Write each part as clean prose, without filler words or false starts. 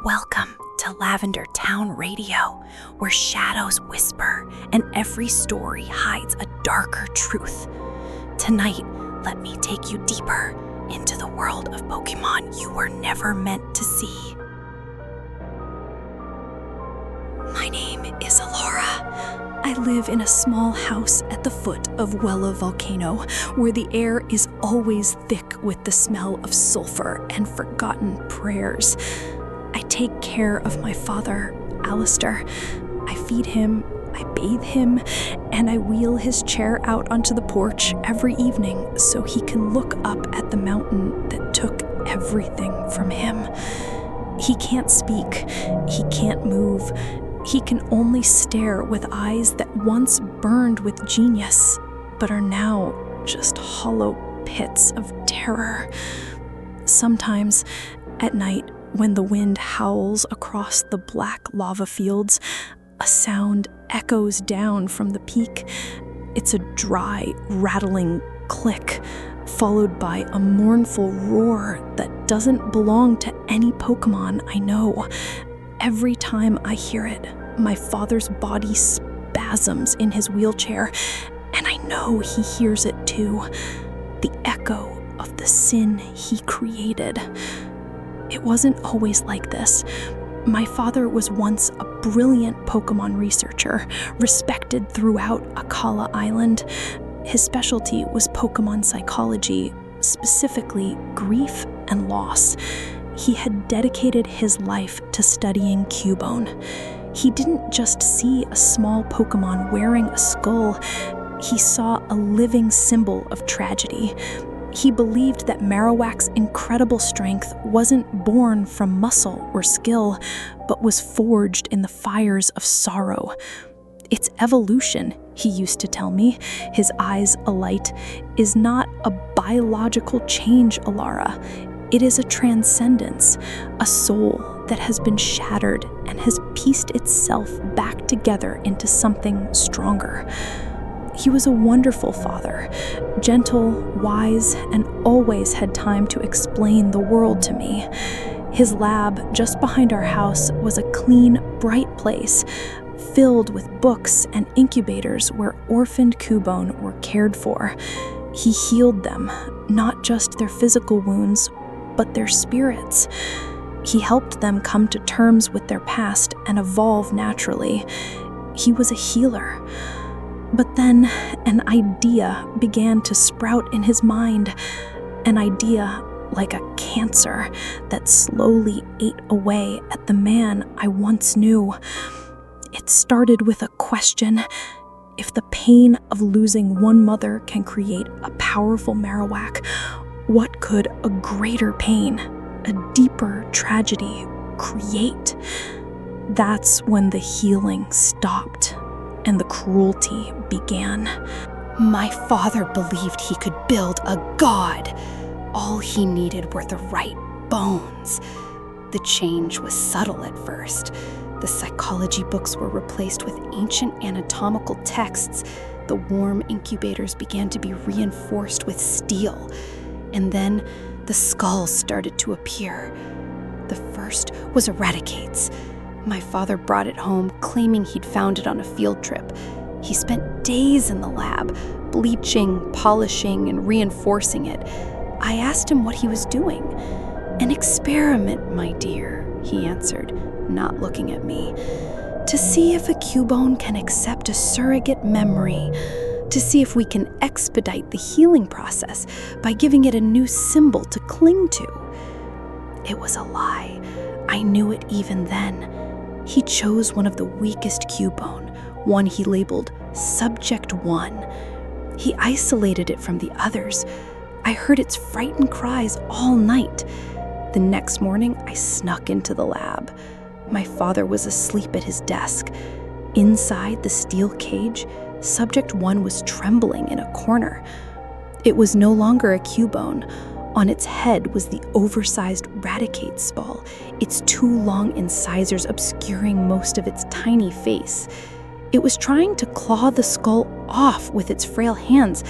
Welcome to Lavender Town Radio, where shadows whisper and every story hides a darker truth. Tonight, let me take you deeper into the world of Pokémon you were never meant to see. My name is Alola. I live in a small house at the foot of Wela Volcano, where the air is always thick with the smell of sulfur and forgotten prayers. I take care of my father, Alistair. I feed him, I bathe him, and I wheel his chair out onto the porch every evening so he can look up at the mountain that took everything from him. He can't speak, he can't move. He can only stare with eyes that once burned with genius, but are now just hollow pits of terror. Sometimes, at night, when the wind howls across the black lava fields, a sound echoes down from the peak. It's a dry, rattling click, followed by a mournful roar that doesn't belong to any Pokémon I know. Every time I hear it, my father's body spasms in his wheelchair, and I know he hears it too. The echo of the sin he created. It wasn't always like this. My father was once a brilliant Pokémon researcher, respected throughout Akala Island. His specialty was Pokémon psychology, specifically grief and loss. He had dedicated his life to studying Cubone. He didn't just see a small Pokémon wearing a skull, he saw a living symbol of tragedy. He believed that Marowak's incredible strength wasn't born from muscle or skill, but was forged in the fires of sorrow. Its evolution, he used to tell me, his eyes alight, is not a biological change, Elara. It is a transcendence, a soul that has been shattered and has pieced itself back together into something stronger. He was a wonderful father, gentle, wise, and always had time to explain the world to me. His lab, just behind our house, was a clean, bright place, filled with books and incubators where orphaned Cubone were cared for. He healed them, not just their physical wounds, but their spirits. He helped them come to terms with their past and evolve naturally. He was a healer. But then an idea began to sprout in his mind, an idea like a cancer that slowly ate away at the man I once knew. It started with a question: if the pain of losing one mother can create a powerful Marowak, what could a greater pain, a deeper tragedy, create? That's when the healing stopped and the cruelty began. My father believed he could build a god. All he needed were the right bones. The change was subtle at first. The psychology books were replaced with ancient anatomical texts. The warm incubators began to be reinforced with steel. And then the skulls started to appear. The first was Eradicate's. My father brought it home, claiming he'd found it on a field trip. He spent days in the lab, bleaching, polishing, and reinforcing it. I asked him what he was doing. "An experiment, my dear," he answered, not looking at me. "To see if a Cubone can accept a surrogate memory. To see if we can expedite the healing process by giving it a new symbol to cling to." It was a lie. I knew it even then. He chose one of the weakest Cubone, one he labeled Subject 1. He isolated it from the others. I heard its frightened cries all night. The next morning, I snuck into the lab. My father was asleep at his desk. Inside the steel cage, Subject 1 was trembling in a corner. It was no longer a Cubone. On its head was the oversized Raticate skull, its two long incisors obscuring most of its tiny face. It was trying to claw the skull off with its frail hands,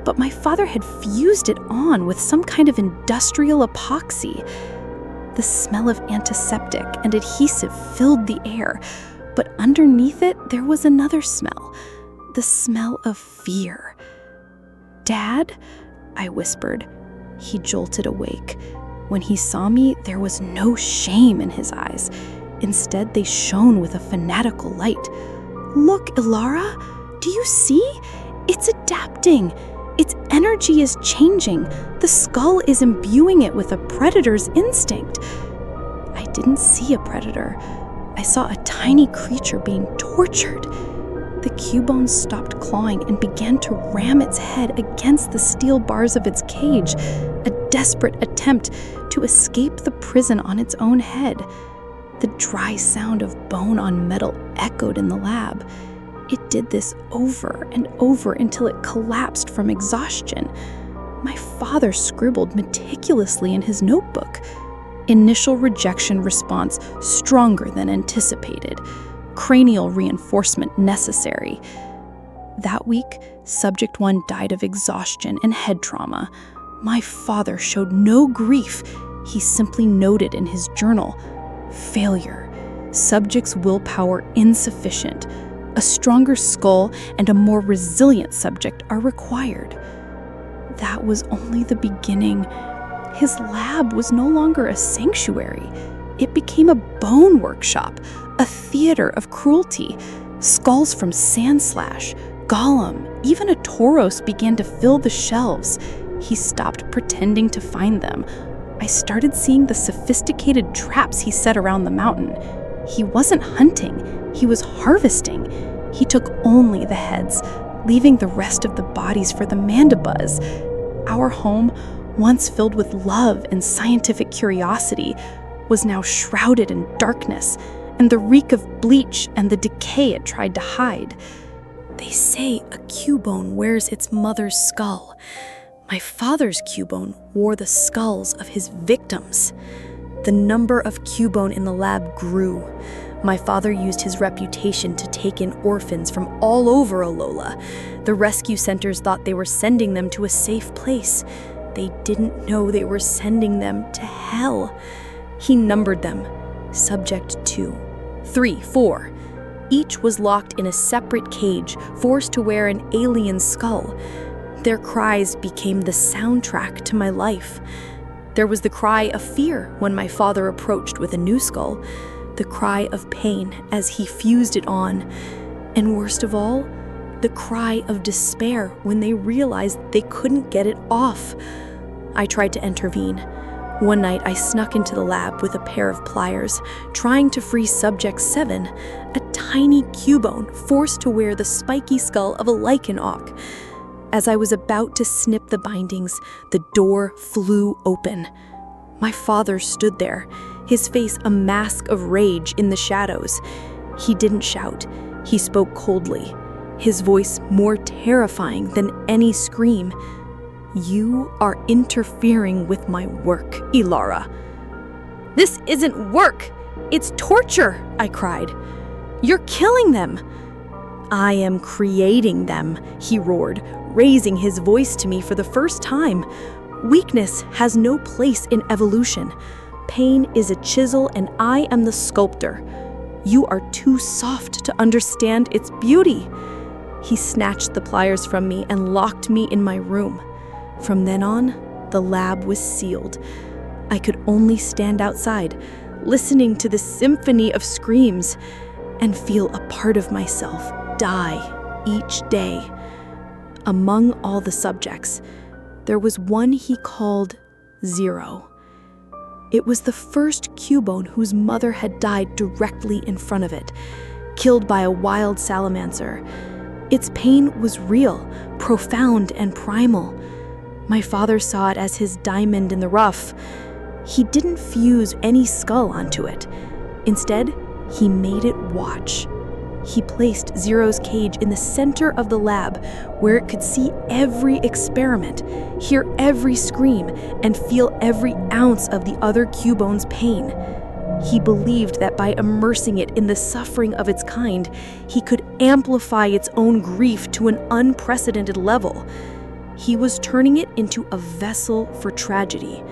but my father had fused it on with some kind of industrial epoxy. The smell of antiseptic and adhesive filled the air, but underneath it there was another smell, the smell of fear. "Dad?" I whispered. He jolted awake. When he saw me, there was no shame in his eyes. Instead, they shone with a fanatical light. "Look, Elara, do you see? It's adapting. Its energy is changing. The skull is imbuing it with a predator's instinct." I didn't see a predator. I saw a tiny creature being tortured. The Cubone stopped clawing and began to ram its head against the steel bars of its cage, a desperate attempt to escape the prison on its own head. The dry sound of bone on metal echoed in the lab. It did this over and over until it collapsed from exhaustion. My father scribbled meticulously in his notebook. Initial rejection response stronger than anticipated. Cranial reinforcement necessary. That week, Subject 1 died of exhaustion and head trauma. My father showed no grief. He simply noted in his journal, "Failure. Subject's willpower insufficient. A stronger skull and a more resilient subject are required." That was only the beginning. His lab was no longer a sanctuary. It became a bone workshop, a theater of cruelty. Skulls from Sandslash, Gollum, even a Tauros began to fill the shelves. He stopped pretending to find them. I started seeing the sophisticated traps he set around the mountain. He wasn't hunting, he was harvesting. He took only the heads, leaving the rest of the bodies for the mandibuzz. Our home, once filled with love and scientific curiosity, was now shrouded in darkness and the reek of bleach and the decay it tried to hide. They say a Cubone wears its mother's skull. My father's Cubone wore the skulls of his victims. The number of Cubone in the lab grew. My father used his reputation to take in orphans from all over Alola. The rescue centers thought they were sending them to a safe place. They didn't know they were sending them to hell. He numbered them. Subject 2, 3, 4. Each was locked in a separate cage, forced to wear an alien skull. Their cries became the soundtrack to my life. There was the cry of fear when my father approached with a new skull, the cry of pain as he fused it on, and worst of all, the cry of despair when they realized they couldn't get it off. I tried to intervene. One night, I snuck into the lab with a pair of pliers, trying to free Subject 7, a tiny Cubone forced to wear the spiky skull of a Lycanok. As I was about to snip the bindings, the door flew open. My father stood there, his face a mask of rage in the shadows. He didn't shout. He spoke coldly, his voice more terrifying than any scream. "You are interfering with my work, Elara." "This isn't work! It's torture!" I cried. "You're killing them!" "I am creating them," he roared, raising his voice to me for the first time. "Weakness has no place in evolution. Pain is a chisel and I am the sculptor. You are too soft to understand its beauty." He snatched the pliers from me and locked me in my room. From then on, the lab was sealed. I could only stand outside, listening to the symphony of screams, and feel a part of myself die each day. Among all the subjects, there was one he called Zero. It was the first Cubone whose mother had died directly in front of it, killed by a wild salamander. Its pain was real, profound, and primal. My father saw it as his diamond in the rough. He didn't fuse any skull onto it. Instead, he made it watch. He placed Zero's cage in the center of the lab, where it could see every experiment, hear every scream, and feel every ounce of the other Cubone's pain. He believed that by immersing it in the suffering of its kind, he could amplify its own grief to an unprecedented level. He was turning it into a vessel for tragedy.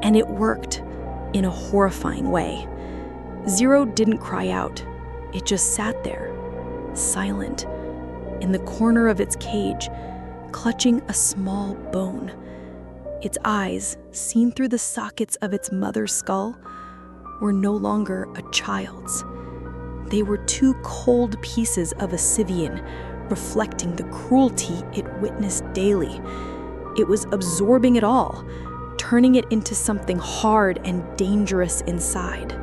And it worked. in a horrifying way. Zero didn't cry out. It just sat there, silent, in the corner of its cage, clutching a small bone. Its eyes, seen through the sockets of its mother's skull, were no longer a child's. They were two cold pieces of oblivion, reflecting the cruelty it witnessed daily. It was absorbing it all, turning it into something hard and dangerous inside.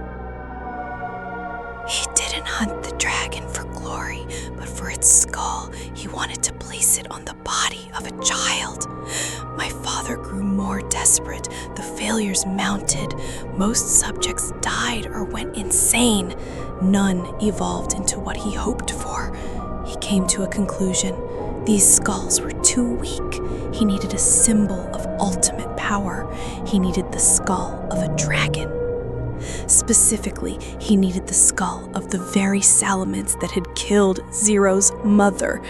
He didn't hunt the dragon for glory, but for its skull. He wanted to place it on the body of a child. My father grew more desperate. The failures mounted. Most subjects died or went insane. None evolved into what he hoped for. He came to a conclusion. These skulls were too weak. He needed a symbol of ultimate power. He needed the skull of a dragon. Specifically, he needed the skull of the very salamence that had killed Zero's mother.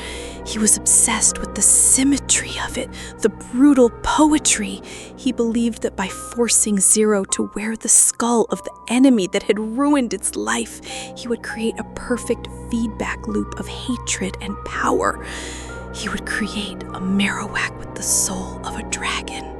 He was obsessed with the symmetry of it, the brutal poetry. He believed that by forcing Zero to wear the skull of the enemy that had ruined its life, he would create a perfect feedback loop of hatred and power. He would create a Marowak with the soul of a dragon.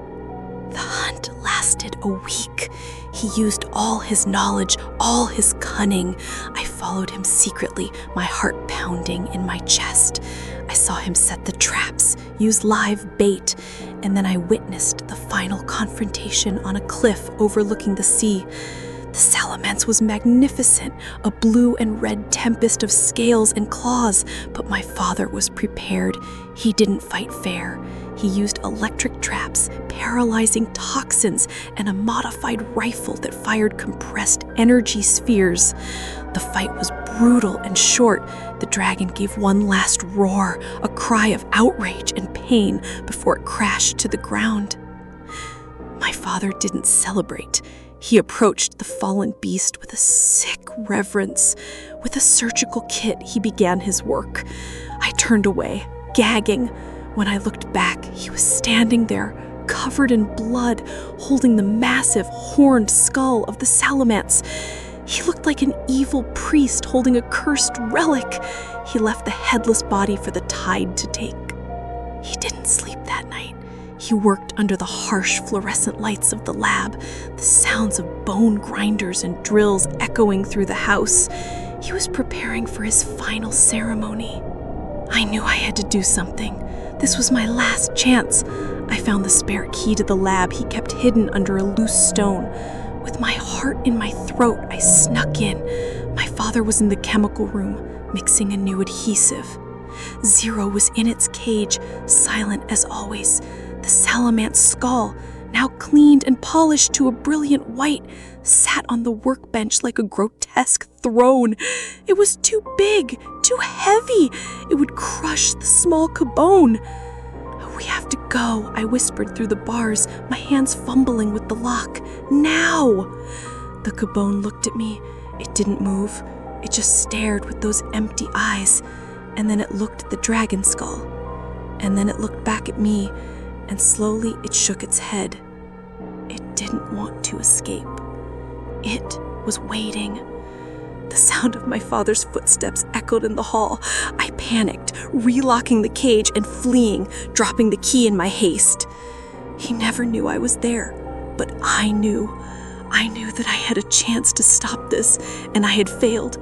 The hunt lasted a week. He used all his knowledge, all his cunning. I followed him secretly, my heart pounding in my chest. I saw him set the traps, use live bait, and then I witnessed the final confrontation on a cliff overlooking the sea. The salamence was magnificent, a blue and red tempest of scales and claws, but my father was prepared. He didn't fight fair. He used electric traps, paralyzing toxins, and a modified rifle that fired compressed energy spheres. The fight was brutal and short. The dragon gave one last roar, a cry of outrage and pain before it crashed to the ground. My father didn't celebrate. He approached the fallen beast with a sick reverence. With a surgical kit, he began his work. I turned away, gagging. When I looked back, he was standing there, covered in blood, holding the massive horned skull of the salamence. He looked like an evil priest holding a cursed relic. He left the headless body for the tide to take. He didn't sleep that night. He worked under the harsh fluorescent lights of the lab, the sounds of bone grinders and drills echoing through the house. He was preparing for his final ceremony. I knew I had to do something. This was my last chance. I found the spare key to the lab he kept hidden under a loose stone. With my heart in my throat, I snuck in. My father was in the chemical room, mixing a new adhesive. Zero was in its cage, silent as always. The salamence skull, now cleaned and polished to a brilliant white, sat on the workbench like a grotesque throne. It was too big, too heavy. It would crush the small Cubone. "We have to go," I whispered through the bars, my hands fumbling with the lock. "Now!" The Cubone looked at me. It didn't move. It just stared with those empty eyes. And then it looked at the dragon skull. And then it looked back at me, and slowly it shook its head. It didn't want to escape. It was waiting. The sound of my father's footsteps echoed in the hall. I panicked, relocking the cage and fleeing, dropping the key in my haste. He never knew I was there, but I knew. I knew that I had a chance to stop this, and I had failed.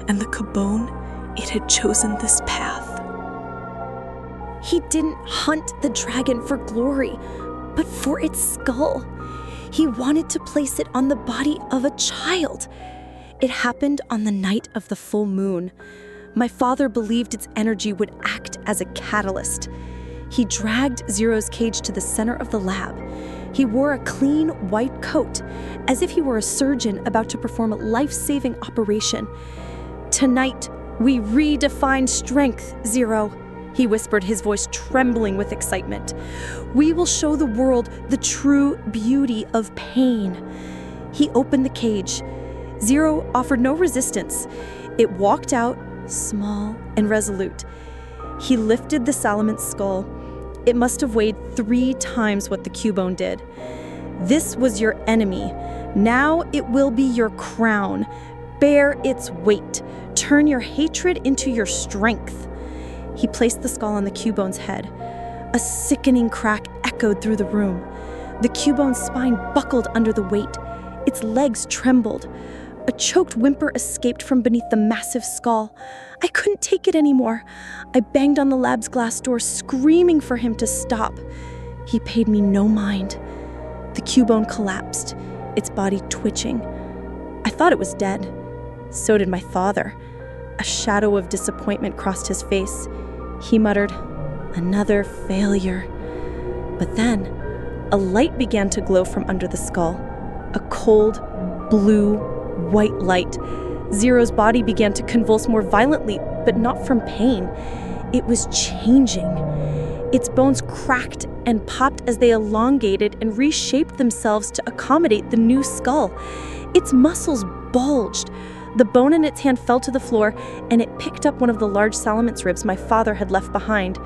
And the Cubone, it had chosen this path. He didn't hunt the dragon for glory, but for its skull. He wanted to place it on the body of a child. It happened on the night of the full moon. My father believed its energy would act as a catalyst. He dragged Zero's cage to the center of the lab. He wore a clean white coat, as if he were a surgeon about to perform a life-saving operation. "Tonight, we redefine strength, Zero," he whispered, his voice trembling with excitement. "We will show the world the true beauty of pain." He opened the cage. Zero offered no resistance. It walked out, small and resolute. He lifted the salamence skull. It must have weighed 3 times what the Cubone did. "This was your enemy. Now it will be your crown. Bear its weight. Turn your hatred into your strength." He placed the skull on the Cubone's head. A sickening crack echoed through the room. The Cubone's spine buckled under the weight. Its legs trembled. A choked whimper escaped from beneath the massive skull. I couldn't take it anymore. I banged on the lab's glass door, screaming for him to stop. He paid me no mind. The Cubone collapsed, its body twitching. I thought it was dead. So did my father. A shadow of disappointment crossed his face. He muttered, "Another failure." But then, a light began to glow from under the skull. A cold, blue, white light. Zero's body began to convulse more violently, but not from pain. It was changing. Its bones cracked and popped as they elongated and reshaped themselves to accommodate the new skull. Its muscles bulged. The bone in its hand fell to the floor, and it picked up one of the large salamence ribs my father had left behind.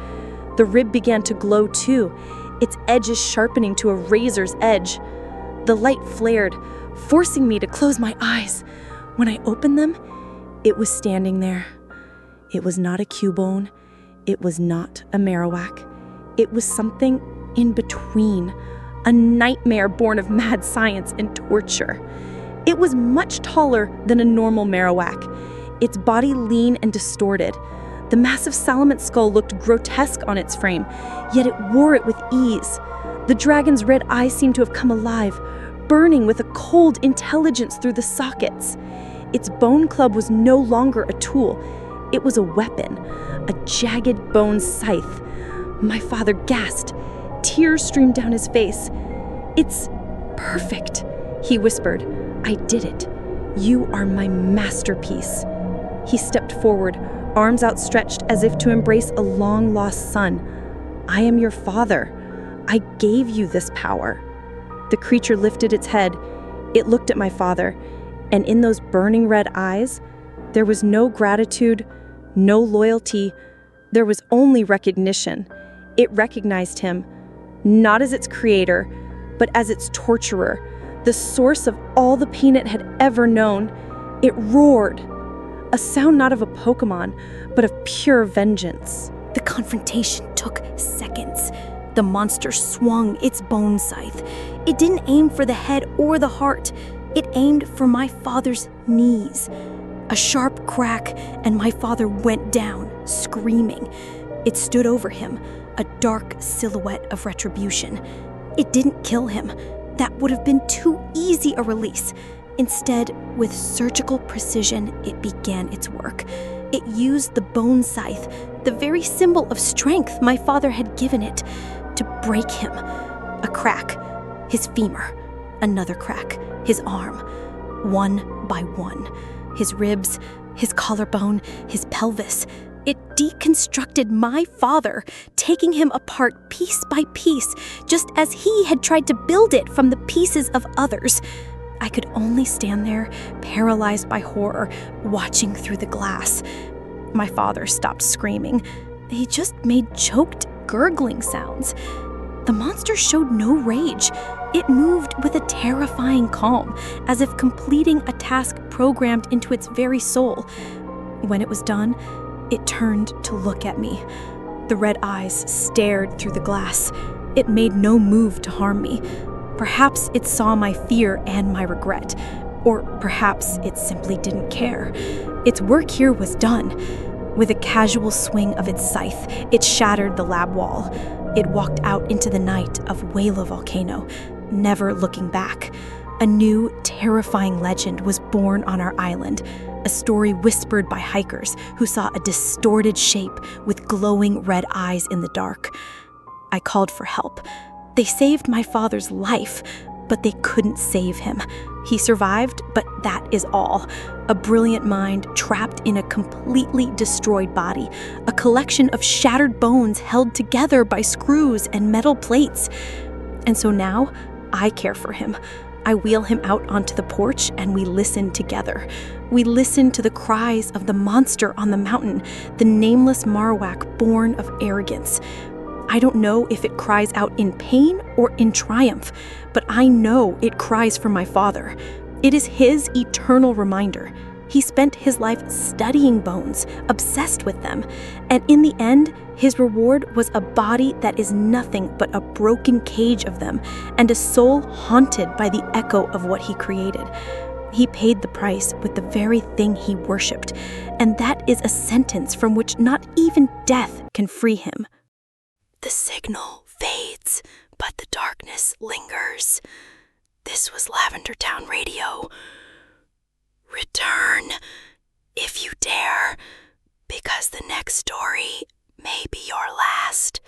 The rib began to glow too, its edges sharpening to a razor's edge. The light flared, forcing me to close my eyes. When I opened them, it was standing there. It was not a Cubone. It was not a Marowak. It was something in between, a nightmare born of mad science and torture. It was much taller than a normal Marowak, its body lean and distorted. The massive salamence skull looked grotesque on its frame, yet it wore it with ease. The dragon's red eyes seemed to have come alive, burning with a cold intelligence through the sockets. Its bone club was no longer a tool. It was a weapon, a jagged bone scythe. My father gasped. Tears streamed down his face. "It's perfect," he whispered. "I did it. You are my masterpiece." He stepped forward, arms outstretched as if to embrace a long-lost son. "I am your father. I gave you this power." The creature lifted its head. It looked at my father, and in those burning red eyes, there was no gratitude, no loyalty. There was only recognition. It recognized him, not as its creator, but as its torturer, the source of all the pain it had ever known. It roared, a sound not of a Pokémon, but of pure vengeance. The confrontation took seconds. The monster swung its bone scythe. It didn't aim for the head or the heart. It aimed for my father's knees. A sharp crack, and my father went down, screaming. It stood over him, a dark silhouette of retribution. It didn't kill him. That would have been too easy a release. Instead, with surgical precision, it began its work. It used the bone scythe, the very symbol of strength my father had given it, to break him. A crack, his femur. Another crack, his arm. One by one. His ribs, his collarbone, his pelvis. It deconstructed my father, taking him apart piece by piece, just as he had tried to build it from the pieces of others. I could only stand there, paralyzed by horror, watching through the glass. My father stopped screaming. He just made choked, gurgling sounds. The monster showed no rage. It moved with a terrifying calm, as if completing a task programmed into its very soul. When it was done, it turned to look at me. The red eyes stared through the glass. It made no move to harm me. Perhaps it saw my fear and my regret, or perhaps it simply didn't care. Its work here was done. With a casual swing of its scythe, it shattered the lab wall. It walked out into the night of Wela Volcano, never looking back. A new, terrifying legend was born on our island, a story whispered by hikers who saw a distorted shape with glowing red eyes in the dark. I called for help. They saved my father's life, but they couldn't save him. He survived, but that is all. A brilliant mind trapped in a completely destroyed body, a collection of shattered bones held together by screws and metal plates. And so now, I care for him. I wheel him out onto the porch and we listen together. We listen to the cries of the monster on the mountain, the nameless Marowak born of arrogance. I don't know if it cries out in pain or in triumph, but I know it cries for my father. It is his eternal reminder. He spent his life studying bones, obsessed with them, and in the end, his reward was a body that is nothing but a broken cage of them, and a soul haunted by the echo of what he created. He paid the price with the very thing he worshipped, and that is a sentence from which not even death can free him. The signal fades, but the darkness lingers. This was Lavender Town Radio. Return, if you dare, because the next story may be your last.